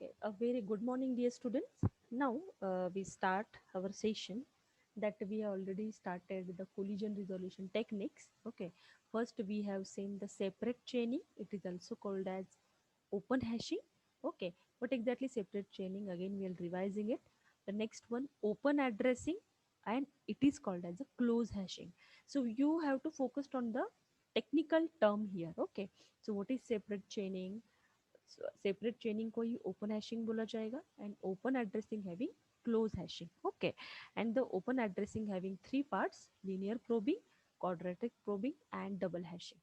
Okay, a very good morning, dear students. Now we start our session that we have already started the collision resolution techniques. Okay, first we have seen the separate chaining. It is also called as open hashing. Okay, what exactly separate chaining? Again, we are revising it. The next one, open addressing, and it is called as a close hashing. So you have to focus on the technical term here. Okay, so what is separate chaining? Separate चेनिंग को ही open hashing बोला जाएगा and open addressing having close hashing okay and the open addressing having three parts linear probing, quadratic probing and double hashing.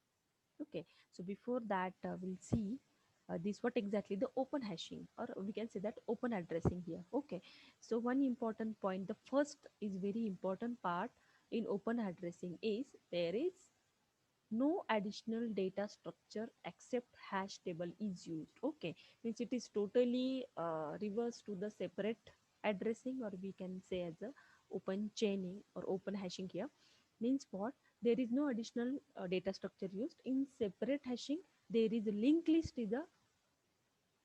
Okay, so before that we'll see this what exactly the open hashing, or we can say that open addressing here. Okay, so one important point, the first is very important part in open addressing is there is no additional data structure except hash table is used. Okay, means it is totally reverse to the separate addressing, or we can say as a open chaining or open hashing here. Means what, there is no additional data structure used. In separate hashing there is a linked list is a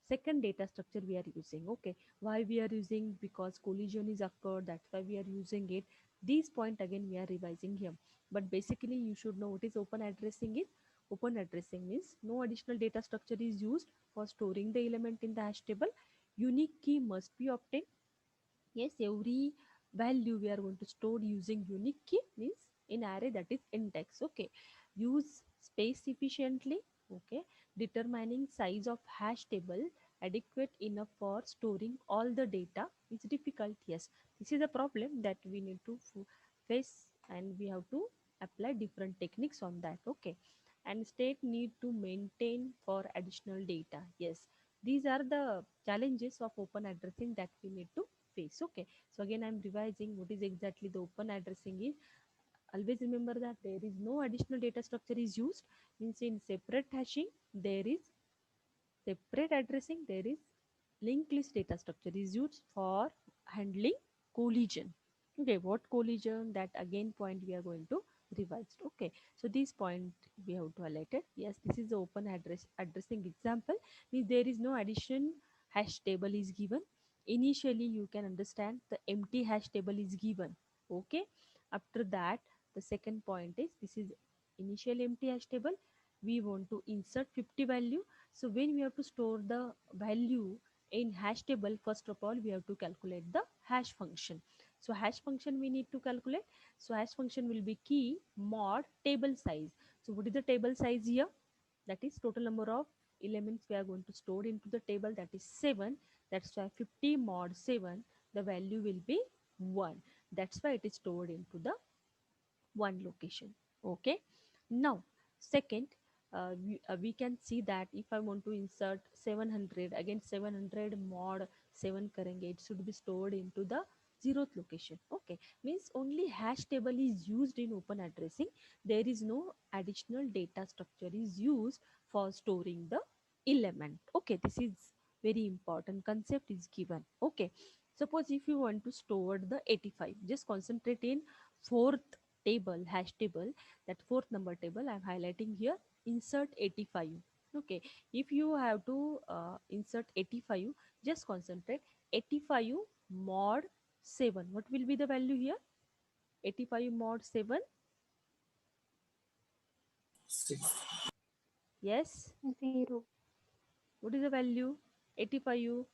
second data structure we are using. Okay, why we are using? Because collision is occurred, that's why we are using it. This point again we are revising here, but basically you should know what is open addressing is. Open addressing means no additional data structure is used for storing the element in the hash table. Unique key must be obtained. Yes, every value we are going to store using unique key means in array, that is index. Okay, use space efficiently. Okay, determining size of hash table adequate enough for storing all the data is difficult. Yes, this is a problem that we need to face, and we have to apply different techniques on that. Okay, and state need to maintain for additional data. Yes, these are the challenges of open addressing that we need to face. Okay, so again I'm revising what is exactly the open addressing is. Always remember that there is no additional data structure is used. Means in separate hashing there is separate addressing, there is linked list data structure is used for handling collision. Okay, what collision, that again point we are going to revise. Okay, so this point we have to highlight it. Yes, this is the open addressing example. Means there is no addition hash table is given. Initially you can understand the empty hash table is given. Okay, after that the second point is this is initial empty hash table. We want to insert 50 value. So when we have to store the value in hash table, first of all we have to calculate the hash function. So hash function we need to calculate. So hash function will be key mod table size. So what is the table size here? That is total number of elements we are going to store into the table, that is 7. That's why 50 mod 7, the value will be 1. That's why it is stored into the one location. Okay, now second, we can see that if I want to insert 700, again 700 mod 7 karenge, it should be stored into the zeroth location. Okay, means only hash table is used in open addressing. There is no additional data structure is used for storing the element. Okay, this is very important concept is given. Okay, suppose if you want to store the 85, just concentrate in fourth table, hash table, that fourth number table I'm highlighting here. Insert 85. Okay, if you have to insert 85, just concentrate 85 mod 7. What will be the value here? 85 mod 7. Yes, Zero. what is the value? 85.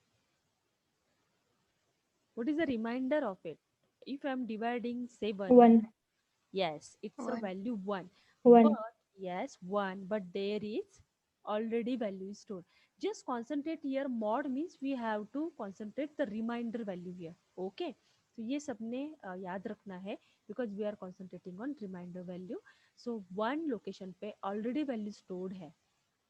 What is the remainder of it? If I'm dividing 7, One. yes, it's a One. value 1. One. But yes, 1, but there is already value stored. Just concentrate here. Mod means we have to concentrate the remainder value here. Okay. So ये सबने याद रखना है, because we are concentrating on remainder value. So one location पे already value stored है.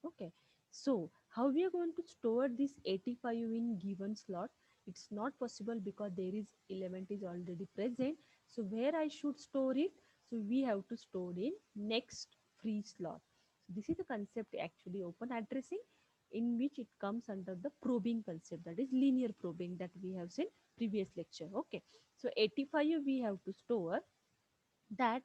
Okay, so how we are going to store this 85 in given slot? It's not possible because there is element is already present. So where I should store it? So we have to store in next free slot. So this is the concept actually open addressing, in which it comes under the probing concept, that is linear probing that we have seen previous lecture. Okay, so 85 we have to store that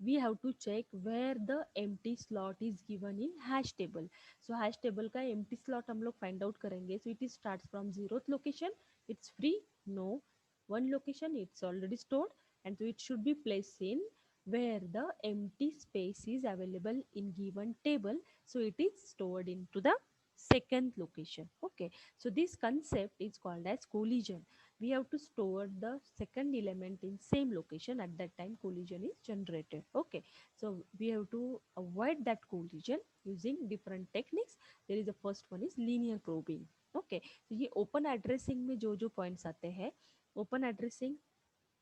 we have to check where the empty slot is given in hash table. So hash table का empty slot हम लोग find out करेंगे. So it is starts from zeroth location. It's free? No. One location it's already stored, and so it should be placed in where the empty space is available in given table. So it is stored into the second location. Okay. So this concept is called as collision. We have to store the second element in same location. At that time collision is generated. Okay, so we have to avoid that collision using different techniques. There is the first one is linear probing. Okay, so ये open addressing में जो जो points आते हैं, open addressing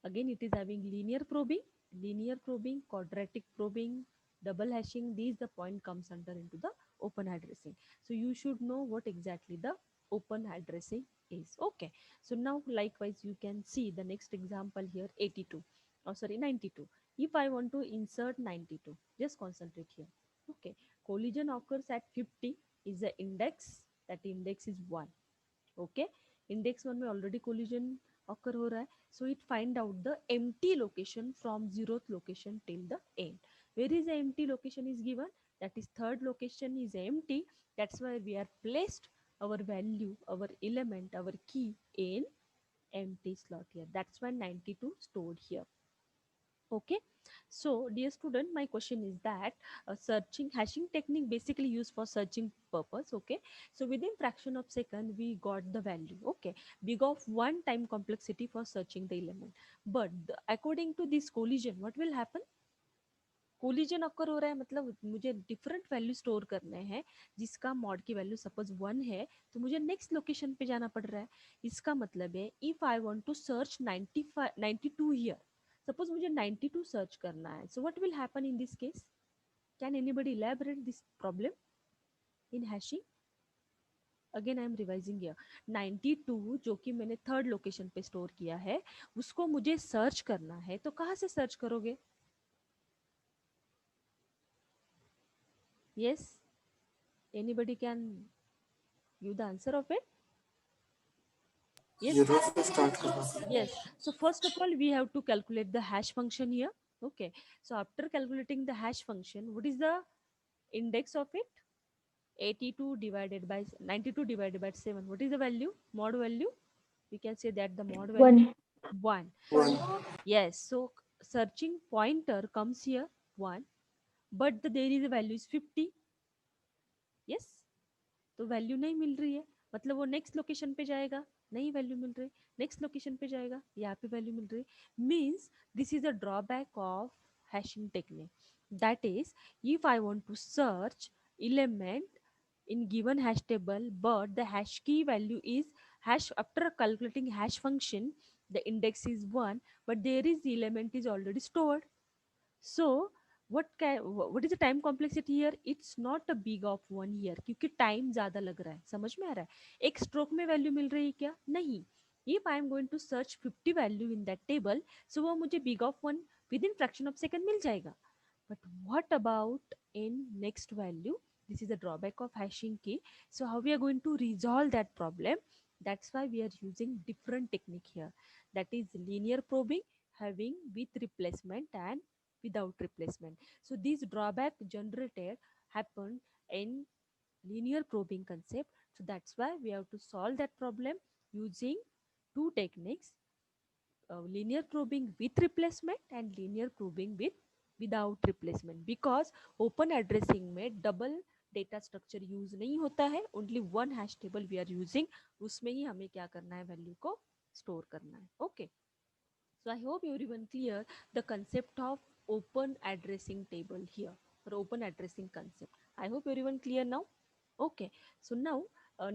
again it is having linear probing, quadratic probing, double hashing. These the point comes under into the open addressing. So you should know what exactly the open addressing is. Okay, so now likewise you can see the next example here, 82, oh sorry, 92. If I want to insert 92, just concentrate here. Okay, collision occurs at 50 is the index, that index is 1. Okay, index one में already collision occur हो रहा है. So it find out the empty location from zeroth location till the end. Where is the empty location is given, that is third location is empty. That's why we are placed our value, our element, our key in empty slot here. That's why 92 stored here. Okay, so dear student, my question is that searching hashing technique basically used for searching purpose. Okay, so within fraction of second we got the value. Okay, big of one time complexity for searching the element. But according to this collision, what will happen? Collision occur हो रहा है, मतलब मुझे different value store करने हैं, जिसका mod की value suppose 1 है, तो मुझे नेक्स्ट लोकेशन पे जाना पड़ रहा है. इसका मतलब है if I want to search 95 92 here, suppose मुझे 92 सर्च करना है, so what will happen in this case? Can anybody elaborate this problem in hashing? Again I am revising here. 92 जो कि मैंने थर्ड लोकेशन पे स्टोर किया है, उसको मुझे सर्च करना है, तो कहाँ से सर्च करोगे? Yes, anybody can give the answer of it? Yes. Zero से start करना. Yes. So first of all, we have to calculate the hash function here. Okay. So after calculating the hash function, what is the index of it? 82 divided by 92 divided by 7. What is the value? Mod value? We can say that the mod value 1. 1. One. Yes. So searching pointer comes here 1, but there is a value is 50. Yes. तो value नहीं मिल रही है, मतलब वो next location पे जाएगा, नहीं value मिल रही, नेक्स्ट लोकेशन पे जाएगा, यहाँ पे वैल्यू मिल रही. Means this is a drawback of hashing technique. That is if I want to search element in given hash table but the hash key value is hash, after calculating hash function the index is 1 but there is the element is already stored. So what is the time complexity here? It's not a big of 1 year क्योंकि time ज्यादा लग रहा है. समझ में आ रहा है? एक स्ट्रोक में वैल्यू मिल रही है क्या? नहीं. If I am going to search 50 value in that table, so वो मुझे big of 1 within fraction of second मिल जाएगा. But what about in next value? This is the drawback of hashing key. So how we are going to resolve that problem? That's why we are using different technique here. That is linear probing having with replacement and without replacement. So these drawback generated happen in linear probing concept. So that's why we have to solve that problem using two techniques, linear probing with replacement and linear probing with without replacement. Because open addressing में double data structure use नहीं होता है, only one hash table we are using, उसमें ही हमें क्या करना है, value को स्टोर करना है. Okay, so I hope everyone clear the concept of open addressing table here, or open addressing concept. I hope everyone clear now. Okay, so now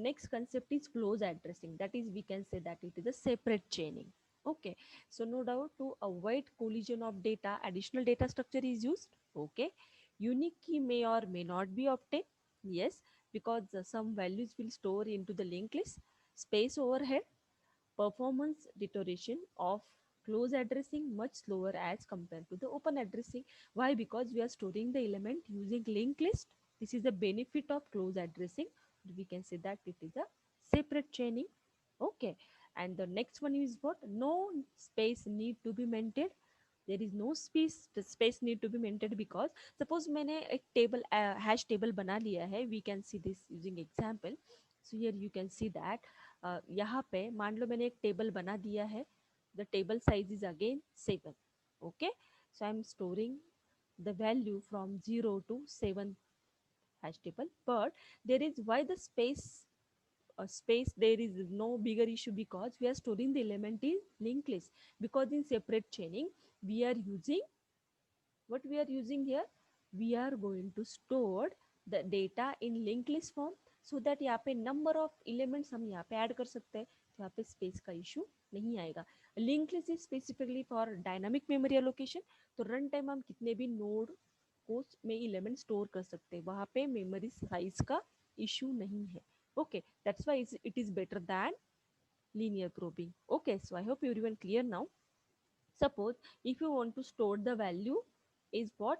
next concept is close addressing. That is, we can say that it is a separate chaining. Okay, so no doubt to avoid collision of data, additional data structure is used. Okay, unique key may or may not be obtained. Yes, because some values will store into the linked list. Space overhead, performance deterioration of close addressing much slower as compared to the open addressing. Why? Because we are storing the element using linked list. This is the benefit of close addressing. We can say that it is a separate chaining. Okay, and the next one is what? No space need to be maintained. there is no space need to be maintained, because suppose मैंने एक table hash table बना लिया है, we can see this using example. So here you can see that यहाँ पे मान लो मैंने एक टेबल बना दिया है, the table size is again 7. Okay, so I'm storing the value from 0 to 7 hash table, but there is why the space there is no bigger issue, because we are storing the element in linked list. Because in separate chaining we are using, what we are using here, we are going to store the data in linked list form, so that यहाँ पे number of elements हम यहाँ पे add कर सकते हैं, तो यहाँ पे space का issue नहीं आएगा. Linked list is specifically for dynamic memory allocation. तो रन टाइम हम कितने भी नोड को में एलिमेंट स्टोर कर सकते हैं, वहाँ पे मेमोरी साइज का इशू नहीं है. Okay, that's why it is better than linear probing. Okay, so I hope everyone clear now. Suppose if you want to store the value is what,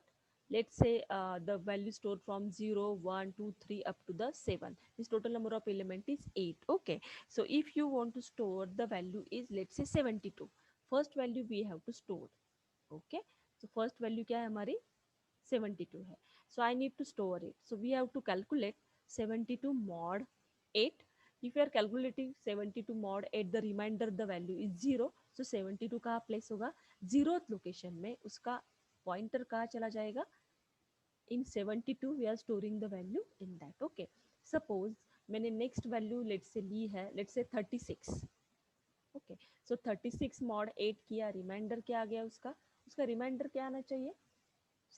let's say the value stored from 0 1 2 3 up to the 7, this total number of element is 8. Okay, so if you want to store the value is, let's say 72, first value we have to store. Okay, so first value क्या है हमारी 72 है, so I need to store it. So we have to calculate 72 mod 8. If you are calculating 72 mod 8, the remainder the value is 0. So 72 कहाँ place होगा, 0th location में, उसका pointer कहाँ चला जाएगा, in 72 we are storing the value in that. Okay, suppose मैंने next value let's say ली है, let's say 36. Okay, so 36 mod 8 किया, रिमाइंडर क्या आ गया उसका, उसका रिमाइंडर क्या आना चाहिए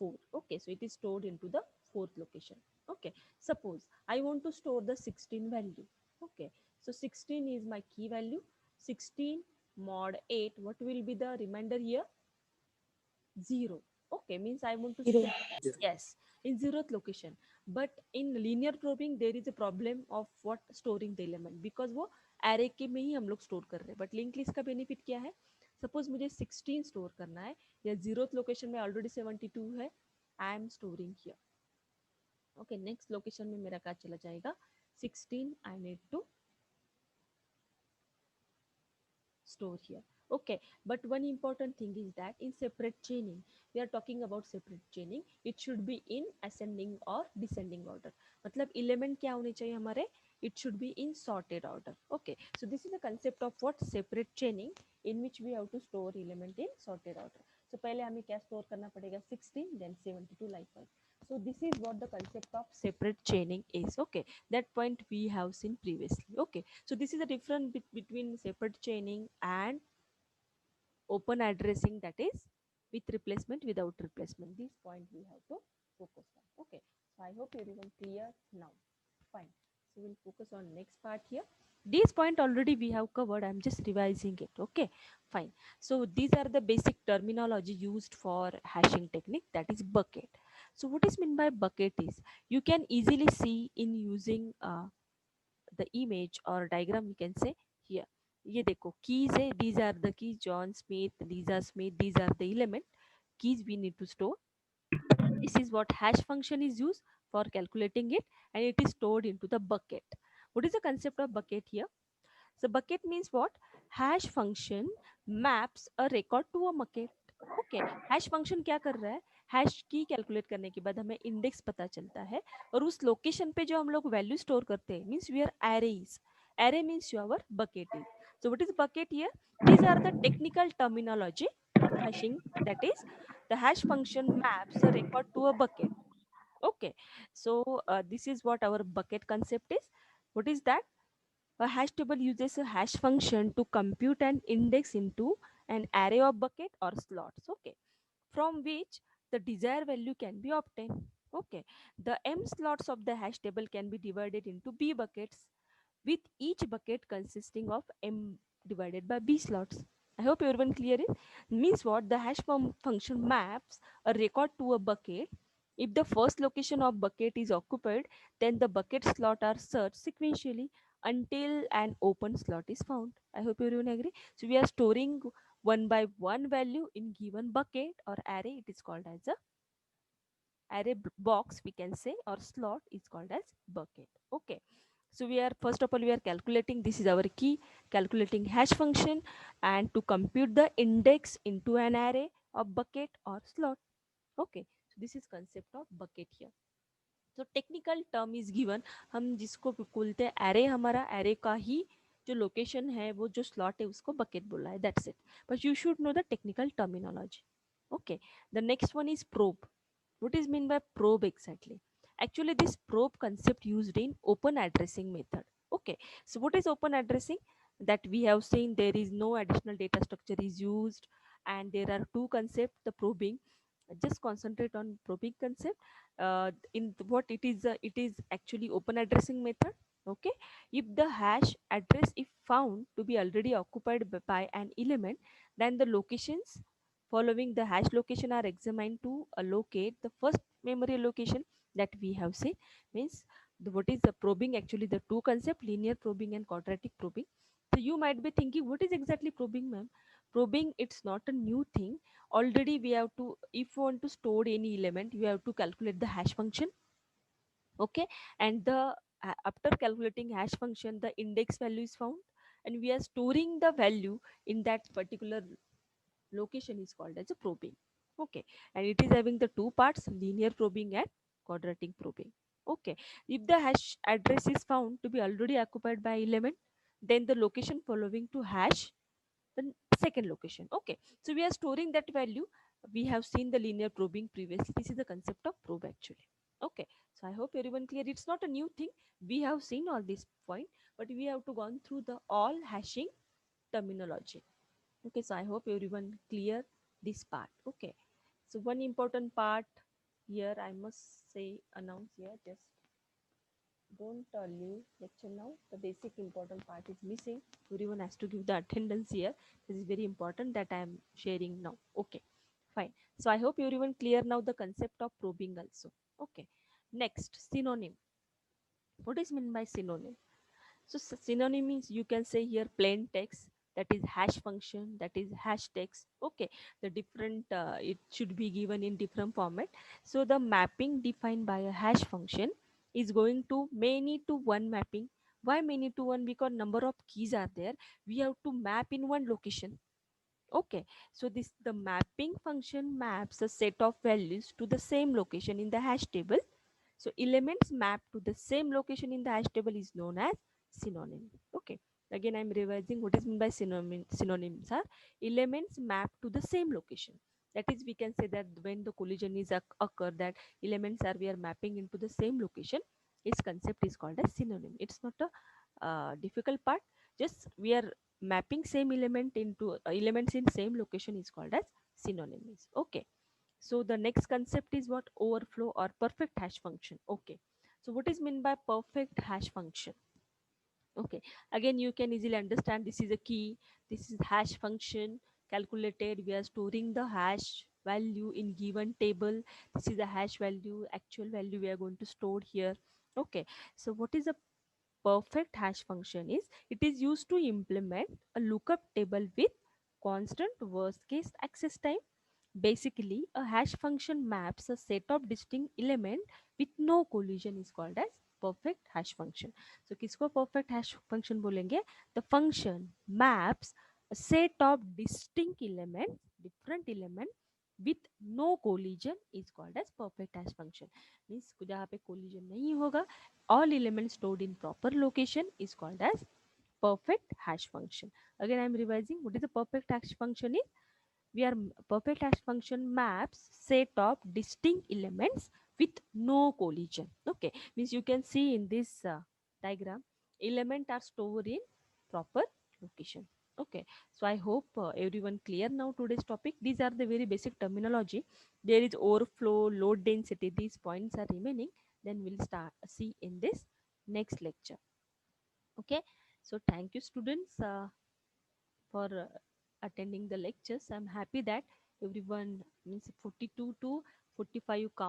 4. Okay, so it is stored into the fourth location. Okay, suppose I want to store the 16 value. Okay, so 16 is my key value. 16 mod 8, what will be the remainder here, 0. Okay, means I want to store, yes, in 0th location. But in linear probing there is a problem of what storing the element, because वो array के में ही हम लोग store कर रहे हैं. But linked list का benefit क्या है, suppose मुझे 16 store करना है, या 0th location में already 72 है, I am storing here. Okay, next location में मेरा क्या चला जाएगा, 16 I need to store here. Okay, but one important thing is that in separate chaining, we are talking about separate chaining, it should be in ascending or descending order. मतलब element क्या होने चाहिए हमारे, it should be in sorted order. Okay, so this is the concept of what separate chaining, in which we have to store element in sorted order. So पहले हमें क्या store करना पड़ेगा 16, then 72 likewise. So this is what the concept of separate chaining is. Okay, that point we have seen previously. Okay, so this is the difference between separate chaining and open addressing, that is with replacement, without replacement. This point we have to focus on. Okay, so I hope everyone clear now. Fine, so we'll focus on next part here. This point already we have covered, I'm just revising it. Okay, fine. So these are the basic terminology used for hashing technique, that is bucket. So what is meant by bucket is, you can easily see in using the image or diagram, we can say here, ये देखो keys है, these are the keys, John Smith, Lisa Smith, these are the element keys we need to store. This is what hash function is used for calculating it, and it is stored into the bucket. What is the concept of bucket here? So bucket means what, hash function maps a record to a bucket. Okay, hash function क्या कर रहा है, hash की calculate करने के बाद हमें index पता चलता है, और उस लोकेशन पे जो हम लोग वैल्यू स्टोर करते हैं, means we are arrays, array means your bucket is. So what is bucket here, these are the technical terminology of hashing, that is the hash function maps a record to a bucket. Okay, so this is what our bucket concept is. What is that, a hash table uses a hash function to compute an index into an array of bucket or slots, okay, from which the desired value can be obtained. Okay, the m slots of the hash table can be divided into b buckets, with each bucket consisting of m divided by b slots. I hope everyone clear it. Means what, the hash function maps a record to a bucket. If the first location of bucket is occupied, then the bucket slot are searched sequentially until an open slot is found. I hope everyone agree. So we are storing one by one value in given bucket or array. It is called as a array box, we can say, or slot is called as bucket. Okay, so we are, first of all we are calculating, this is our key, calculating hash function, and to compute the index into an array of bucket or slot. Okay, so this is concept of bucket here. तो technical term is given, हम जिसको बोलते हैं array, हमारा array का ही जो location है, वो जो स्लॉट है उसको बकेट बोला है, that's it. But you should know the technical terminology. Okay, the next one is probe. what is mean by probe exactly? Actually, this probe concept used in open addressing method. Okay, so what is open addressing? That we have seen there is no additional data structure is used, and there are two concepts, the probing. Just concentrate on probing concept. What it is actually open addressing method. Okay, if the hash address is found to be already occupied by an element, then the locations following the hash location are examined to allocate the first memory location that we have seen. Means what is the probing? Actually, the two concept, linear probing and quadratic probing. So you might be thinking, what is exactly probing, ma'am? Probing, it's not a new thing. Already we have to, if you want to store any element, you have to calculate the hash function. Okay, and the after calculating hash function, the index value is found, and we are storing the value in that particular location is called as a probing. Okay, and it is having the two parts, linear probing and quadratic probing. Okay, if the hash address is found to be already occupied by element, then the location following to hash the second location. Okay, so we are storing that value. We have seen the linear probing previously. This is the concept of probe actually. Okay, so I hope everyone clear. It's not a new thing. We have seen all this point, but we have to gone through the all hashing terminology. Okay, so I hope everyone clear this part. Okay, so one important part here I must say, announce here, just don't leave lecture now. The basic important part is missing. Everyone has to give the attendance here. This is very important that I am sharing now. Okay, fine. So I hope everyone clear now the concept of probing also. Okay, next, synonym. What is meant by synonym? So synonym means, you can say here, plain text, that is hash function, that is hash text. Okay, the different it should be given in different format. So the mapping defined by a hash function is going to many to one mapping. Why many to one? Because number of keys are there. We have to map in one location. Okay, so this the mapping function maps a set of values to the same location in the hash table. So elements mapped to the same location in the hash table is known as synonym. Okay. Again, I'm revising what is meant by synonym. Synonyms are elements mapped to the same location. That is, we can say that when the collision is occur, that elements are we are mapping into the same location. Its concept is called as synonym. It's not a difficult part. Just we are mapping same element into elements in same location is called as synonyms. Okay, so the next concept is what? Overflow or perfect hash function. Okay, so what is meant by perfect hash function? Okay, again you can easily understand, this is a key, this is hash function calculated. We are storing the hash value in given table. This is the hash value, actual value we are going to store here. Okay, so what is a perfect hash function? Is it is used to implement a lookup table with constant worst case access time. Basically, a hash function maps a set of distinct element with no collision is called as perfect hash function. So किसको perfect hash function बोलेंगे? The function maps a set of distinct elements, different element with no collision is called as perfect hash function. Means जहाँ पे collision नहीं होगा, all elements stored in proper location is called as perfect hash function. Again, I am revising. What is the perfect hash function? Is we are perfect hash function maps set of distinct elements with no collision. Okay, means you can see in this diagram, element are stored in proper location. Okay, so I hope everyone clear now today's topic. These are the very basic terminology. There is overflow, load density, these points are remaining. Then we'll start see in this next lecture. Okay, so thank you students for attending the lectures. I'm happy that everyone, means 42 to 45 you count